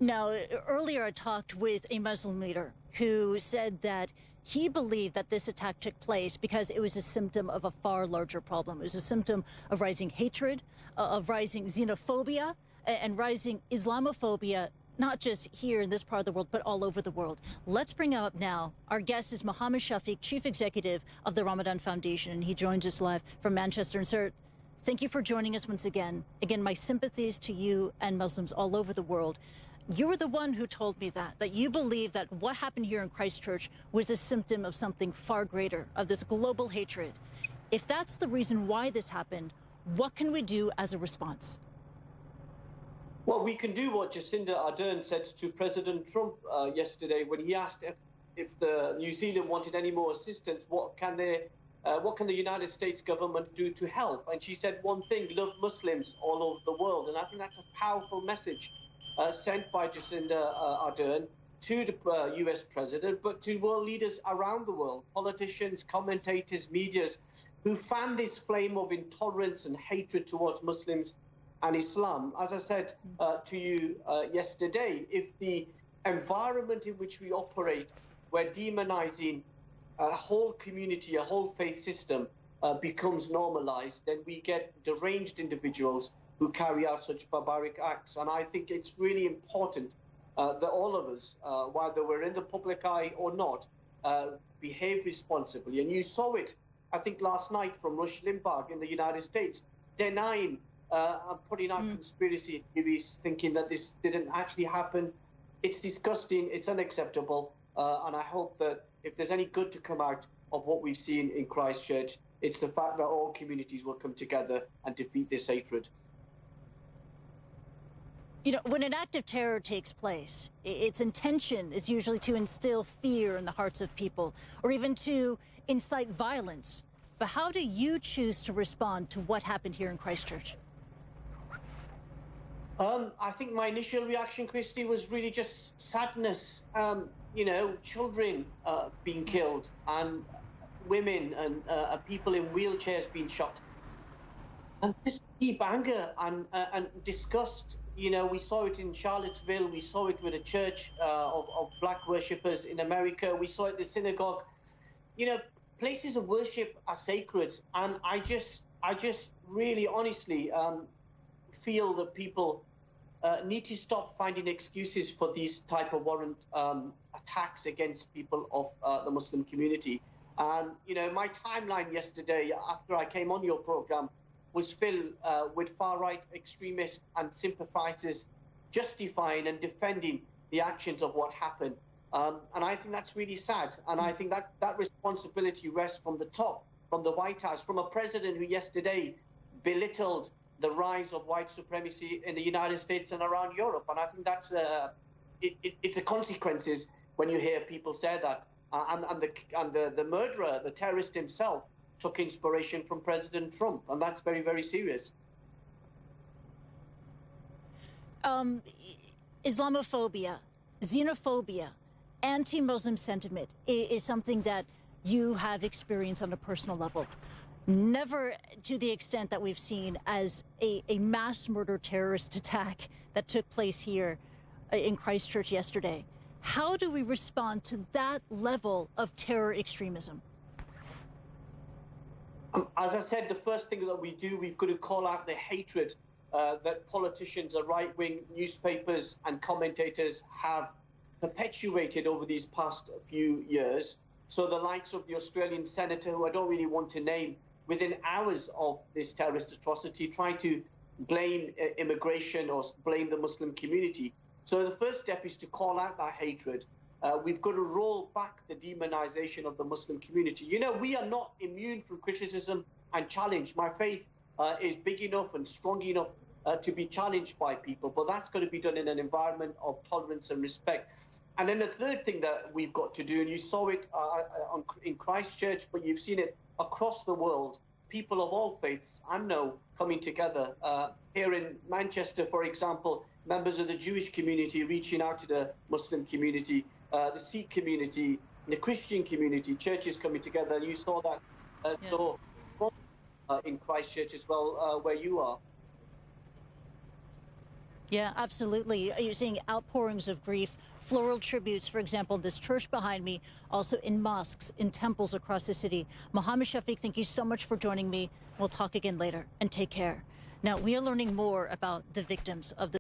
Now, earlier I talked with a Muslim leader who said that he believed that this attack took place because it was a symptom of a far larger problem. It was a symptom of rising hatred, of rising xenophobia, and rising Islamophobia, not just here in this part of the world, but all over the world. Let's bring up now, our guest is Mohammed Shafiq, Chief Executive of the Ramadhan Foundation, and he joins us live from Manchester. And sir, thank you for joining us once again. Again, my sympathies to you and Muslims all over the world. You were the one who told me that you believe that what happened here in Christchurch was a symptom of something far greater, of this global hatred. If that's the reason why this happened, what can we do as a response? Well, we can do what Jacinda Ardern said to President Trump yesterday when he asked if the New Zealand wanted any more assistance, what can the United States government do to help? And she said one thing: love Muslims all over the world. And I think that's a powerful message sent by Jacinda Ardern to the US president, but to world leaders around the world, politicians, commentators, medias, who fan this flame of intolerance and hatred towards Muslims and Islam. As I said to you yesterday, if the environment in which we operate, we're demonizing a whole community, a whole faith system, becomes normalized, then we get deranged individuals who carry out such barbaric acts. And I think it's really important that all of us, whether we're in the public eye or not, behave responsibly. And you saw it, I think, last night from Rush Limbaugh in the United States, denying and putting out conspiracy theories, thinking that this didn't actually happen. It's disgusting, it's unacceptable. And I hope that if there's any good to come out of what we've seen in Christchurch, it's the fact that all communities will come together and defeat this hatred. You know, when an act of terror takes place, its intention is usually to instill fear in the hearts of people, or even to incite violence. But how do you choose to respond to what happened here in Christchurch? I think my initial reaction, Kristie, was really just sadness. You know, children being killed, and women and people in wheelchairs being shot. And just deep anger and disgust. You know, we saw it in Charlottesville. We saw it with a church of black worshippers in America. We saw it at the synagogue. You know, places of worship are sacred. And I just really honestly feel that people need to stop finding excuses for these type of warrant attacks against people of the Muslim community. And, you know, my timeline yesterday after I came on your program was filled with far-right extremists and sympathizers justifying and defending the actions of what happened. And I think that's really sad. And I think that responsibility rests from the top, from the White House, from a president who yesterday belittled the rise of white supremacy in the United States and around Europe. And I think that's it's a consequences when you hear people say that. And the murderer, the terrorist himself, took inspiration from President Trump, and that's very, very serious. Islamophobia, xenophobia, anti-Muslim sentiment is something that you have experienced on a personal level. Never to the extent that we've seen as a mass murder terrorist attack that took place here in Christchurch yesterday. How do we respond to that level of terror extremism? As I said, the first thing that we do, we've got to call out the hatred that politicians and right-wing newspapers and commentators have perpetuated over these past few years. So the likes of the Australian senator, who I don't really want to name, within hours of this terrorist atrocity, trying to blame immigration or blame the Muslim community. So the first step is to call out that hatred. We've got to roll back the demonization of the Muslim community. You know, we are not immune from criticism and challenge. My faith is big enough and strong enough to be challenged by people, but that's got to be done in an environment of tolerance and respect. And then the third thing that we've got to do, and you saw it in Christchurch, but you've seen it across the world, people of all faiths, I know, coming together. Here in Manchester, for example, members of the Jewish community reaching out to the Muslim community, the Sikh community, the Christian community, churches coming together. And you saw that in Christchurch as well, where you are. Yeah, absolutely. You're seeing outpourings of grief, floral tributes, for example, this church behind me, also in mosques, in temples across the city. Mohammed Shafiq, thank you so much for joining me. We'll talk again later, and take care. Now, we are learning more about the victims of the